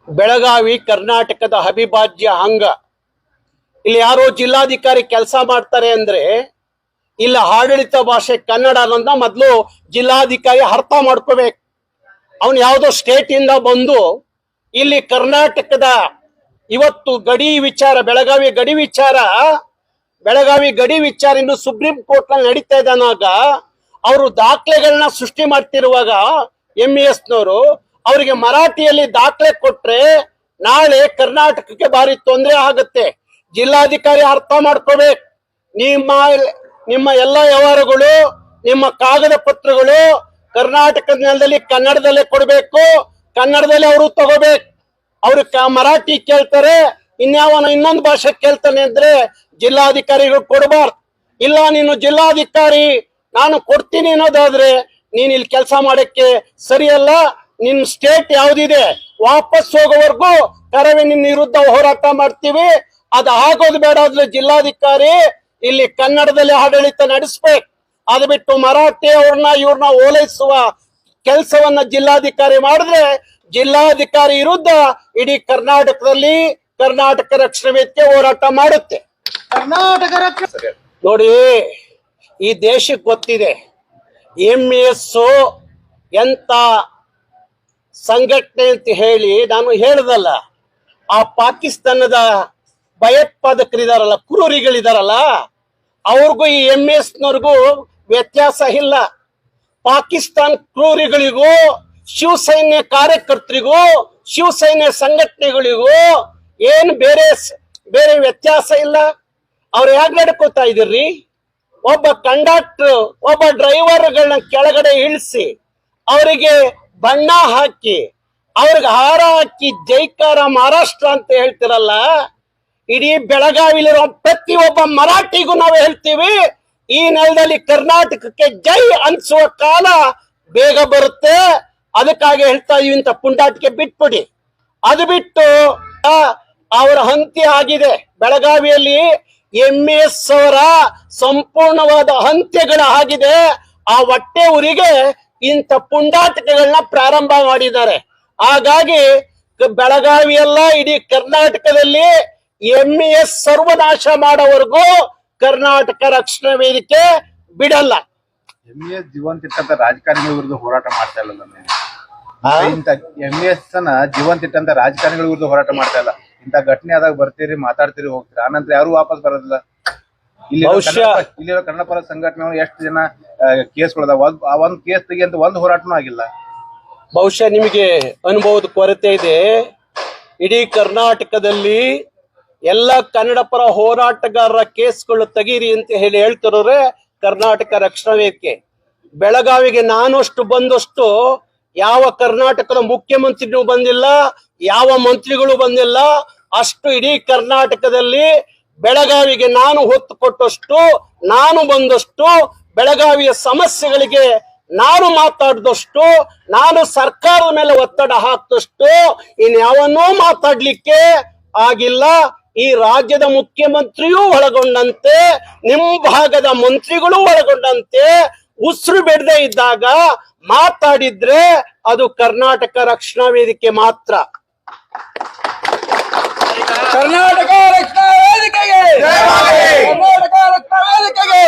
ಬೆಳಗಾವಿ ಕರ್ನಾಟಕದ ಅವಿಭಾಜ್ಯ ಅಂಗ. ಇಲ್ಲಿ ಯಾರೋ ಜಿಲ್ಲಾಧಿಕಾರಿ ಕೆಲಸ ಮಾಡ್ತಾರೆ ಅಂದ್ರೆ ಇಲ್ಲ ಆಡಳಿತ ಭಾಷೆ ಕನ್ನಡ ಅನ್ನೋದನ್ನ ಮೊದಲು ಜಿಲ್ಲಾಧಿಕಾರಿ ಅರ್ಥ ಮಾಡ್ಕೋಬೇಕು. ಅವನು ಯಾವುದೋ ಸ್ಟೇಟ್ ಇಂದ ಬಂದು ಇಲ್ಲಿ ಕರ್ನಾಟಕದ ಇವತ್ತು ಗಡಿ ವಿಚಾರ, ಬೆಳಗಾವಿ ಗಡಿ ವಿಚಾರ ಇನ್ನು ಸುಪ್ರೀಂ ಕೋರ್ಟ್ ನಲ್ಲಿ ನಡೀತಾ ಇದ್ದಾನಾಗ ಅವರು ದಾಖಲೆಗಳನ್ನ ಸೃಷ್ಟಿ ಮಾಡ್ತಿರುವಾಗ MES ನವರು ಅವರಿಗೆ ಮರಾಠಿಯಲ್ಲಿ ದಾಖಲೆ ಕೊಟ್ರೆ ನಾಳೆ ಕರ್ನಾಟಕಕ್ಕೆ ಭಾರಿ ತೊಂದರೆ ಆಗುತ್ತೆ. ಜಿಲ್ಲಾಧಿಕಾರಿ ಅರ್ಥ ಮಾಡ್ಕೋಬೇಕು. ನಿಮ್ಮ ಎಲ್ಲ ವ್ಯವಹಾರಗಳು, ನಿಮ್ಮ ಕಾಗದ ಪತ್ರಗಳು ಕರ್ನಾಟಕದ ನೆಲದಲ್ಲಿ ಕನ್ನಡದಲ್ಲೇ ಕೊಡ್ಬೇಕು, ಕನ್ನಡದಲ್ಲೇ ಅವರು ತಗೋಬೇಕು. ಅವ್ರು ಮರಾಠಿ ಕೇಳ್ತಾರೆ, ಇನ್ನೊಂದು ಭಾಷೆ ಕೇಳ್ತಾನೆ ಅಂದ್ರೆ ಜಿಲ್ಲಾಧಿಕಾರಿಗಳು ಕೊಡಬಾರ್ದು. ಇಲ್ಲ ನೀನು ಜಿಲ್ಲಾಧಿಕಾರಿ ನಾನು ಕೊಡ್ತೀನಿ ಅನ್ನೋದಾದ್ರೆ ನೀನ್ ಇಲ್ಲಿ ಕೆಲಸ ಮಾಡಕ್ಕೆ ಸರಿಯಲ್ಲ. ನಿನ್ ಸ್ಟೇಟ್ ಯಾವ್ದಿದೆ ವಾಪಸ್ ಹೋಗೋವರೆಗೂ ಕರವೇ ನಿನ್ನ ವಿರುದ್ಧ ಹೋರಾಟ ಮಾಡ್ತೀವಿ. ಅದು ಆಗೋದು ಬೇಡ. ಆದ್ರೆ ಜಿಲ್ಲಾಧಿಕಾರಿ ಇಲ್ಲಿ ಕನ್ನಡದಲ್ಲಿ ಆಡಳಿತ ನಡೆಸ್ಬೇಕು. ಅದು ಬಿಟ್ಟು ಮರಾಠಿ ಇವ್ರನ್ನ ಓಲೈಸುವ ಕೆಲಸವನ್ನ ಜಿಲ್ಲಾಧಿಕಾರಿ ಮಾಡಿದ್ರೆ ಜಿಲ್ಲಾಧಿಕಾರಿ ವಿರುದ್ಧ ಇಡೀ ಕರ್ನಾಟಕದಲ್ಲಿ ಕರ್ನಾಟಕ ರಕ್ಷಣಾ ವೇದಿಕೆ ಹೋರಾಟ ಮಾಡುತ್ತೆ. ನೋಡಿ, ಈ ದೇಶಕ್ಕೆ ಗೊತ್ತಿದೆ MES ಎಂತ ಸಂಘಟನೆ ಅಂತ ಹೇಳಿ. ನಾನು ಹೇಳದಲ್ಲ, ಆ ಪಾಕಿಸ್ತಾನದ ಭಯೋತ್ಪಾದಕರಿದಾರಲ್ಲ, ಕ್ರೂರಿಗಳಿದಾರಲ್ಲ, ಅವ್ರಿಗೂ ಈ MES ನವ್ರಿಗೂ ವ್ಯತ್ಯಾಸ ಇಲ್ಲ. ಪಾಕಿಸ್ತಾನ ಕ್ರೂರಿಗಳಿಗೂ ಶಿವಸೈನ್ಯ ಕಾರ್ಯಕರ್ತರಿಗೂ ಶಿವಸೈನ್ಯ ಸಂಘಟನೆಗಳಿಗೂ ಏನು ಬೇರೆ ವ್ಯತ್ಯಾಸ ಇಲ್ಲ. ಅವ್ರು ಯಾಕೆ ನಡ್ಕೋತಾ ಇದ್ದೀರಿ? ಒಬ್ಬ ಕಂಡಕ್ಟರ್, ಒಬ್ಬ ಡ್ರೈವರ್ಗಳನ್ನ ಕೆಳಗಡೆ ಇಳಿಸಿ ಅವರಿಗೆ ಬಣ್ಣ ಹಾಕಿ ಅವ್ರಿಗೆ ಹಾರ ಹಾಕಿ ಜೈಕಾರ ಮಹಾರಾಷ್ಟ್ರ ಅಂತ ಹೇಳ್ತಿರಲ್ಲ. ಇಡೀ ಬೆಳಗಾವಿಲಿರೋ ಪ್ರತಿಯೊಬ್ಬ ಮರಾಠಿಗೂ ನಾವು ಹೇಳ್ತೀವಿ, ಈ ನೆಲದಲ್ಲಿ ಕರ್ನಾಟಕಕ್ಕೆ ಜೈ ಅನ್ಸುವ ಕಾಲ ಬೇಗ ಬರುತ್ತೆ. ಅದಕ್ಕಾಗಿ ಹೇಳ್ತಾ ಇದೀವಿ, ಇಂಥ ಪುಂಡಾಟಿಕೆ ಬಿಟ್ಬಿಡಿ. ಅದು ಬಿಟ್ಟು ಅವರ ಹಂತ್ಯ ಆಗಿದೆ. ಬೆಳಗಾವಿಯಲ್ಲಿ MES ಅವರ ಸಂಪೂರ್ಣವಾದ ಹಂತ್ಯಗಳ ಆಗಿದೆ. ಆ ಹೊಟ್ಟೆ ಊರಿಗೆ ಇಂಥ ಪುಂಡಾಟಿಕೆಗಳನ್ನ ಪ್ರಾರಂಭ ಮಾಡಿದ್ದಾರೆ. ಹಾಗಾಗಿ ಬೆಳಗಾವಿಯಲ್ಲ ಇಡೀ ಕರ್ನಾಟಕದಲ್ಲಿ MES ಸರ್ವನಾಶ ಮಾಡೋವರೆಗೂ ಕರ್ನಾಟಕ ರಕ್ಷಣಾ ವೇದಿಕೆ ಬಿಡಲ್ಲ. MES ಜೀವಂತ ಇಟ್ಟಂತ ರಾಜಕಾರಣಿಗಳ ವಿರುದ್ಧ ಹೋರಾಟ ಮಾಡ್ತಾ ಇಲ್ಲ. MES ಜೀವಂತ ಇಟ್ಟಂತ ರಾಜಕಾರಣಿಗಳ ವಿರುದ್ಧ ಹೋರಾಟ ಮಾಡ್ತಾ ಇಲ್ಲ. ಇಂಥ ಘಟನೆ ಆದಾಗ ಬರ್ತೀರಿ, ಮಾತಾಡ್ತೀರಿ, ಹೋಗ್ತೀರಿ, ಆನಂತರ ಯಾರು ವಾಪಸ್ ಬರೋದಿಲ್ಲ. ಇಲ್ಲಿರೋ ಕನ್ನಡ ಪರ ಸಂಘಟನೆ ಎಷ್ಟು ಜನ ಕೇಸ್ಗಳದಾವ, ಆ ಒಂದ್ ಕೇಸ್ ತೆಗಿಯಂತ ಒಂದು ಹೋರಾಟನೂ ಆಗಿಲ್ಲ. ಬಹುಶಃ ನಿಮಗೆ ಅನುಭವದ ಕೊರತೆ ಇದೆ. ಇಡೀ ಕರ್ನಾಟಕದಲ್ಲಿ ಎಲ್ಲ ಕನ್ನಡ ಪರ ಹೋರಾಟಗಾರರ ಕೇಸ್ಗಳು ತೆಗೀರಿ ಅಂತ ಹೇಳ್ತಿರೋರೆ ಕರ್ನಾಟಕ ರಕ್ಷಣಾ ವೇದಿಕೆ. ಬೆಳಗಾವಿಗೆ ನಾನಷ್ಟು ಬಂದಷ್ಟು ಯಾವ ಕರ್ನಾಟಕದ ಮುಖ್ಯಮಂತ್ರಿನೂ ಬಂದಿಲ್ಲ, ಯಾವ ಮಂತ್ರಿಗಳು ಬಂದಿಲ್ಲ. ಅಷ್ಟು ಇಡೀ ಕರ್ನಾಟಕದಲ್ಲಿ ಬೆಳಗಾವಿಗೆ ನಾನು ಹೊತ್ತು ಕೊಟ್ಟಷ್ಟು, ನಾನು ಬಂದಷ್ಟು, ಬೆಳಗಾವಿಯ ಸಮಸ್ಯೆಗಳಿಗೆ ನಾನು ಮಾತಾಡಿದಷ್ಟು, ನಾನು ಸರ್ಕಾರದ ಮೇಲೆ ಒತ್ತಡ ಹಾಕಿದಷ್ಟು ಇನ್ಯಾವನ್ನೂ ಮಾತಾಡ್ಲಿಕ್ಕೆ ಆಗಿಲ್ಲ. ಈ ರಾಜ್ಯದ ಮುಖ್ಯಮಂತ್ರಿಯೂ ಒಳಗೊಂಡಂತೆ, ನಿಮ್ಮ ಭಾಗದ ಮಂತ್ರಿಗಳು ಒಳಗೊಂಡಂತೆ ಉಸಿರು ಬಿಡದೆ ಇದ್ದಾಗ ಮಾತಾಡಿದ್ರೆ ಅದು ಕರ್ನಾಟಕ ರಕ್ಷಣಾ ವೇದಿಕೆ ಮಾತ್ರ. ಕರ್ನಾಟಕ ರಕ್ಷಣಾ ವೇದಿಕೆಗೆ, ಕರ್ನಾಟಕ ರಕ್ಷಣಾ ವೇದಿಕೆಗೆ.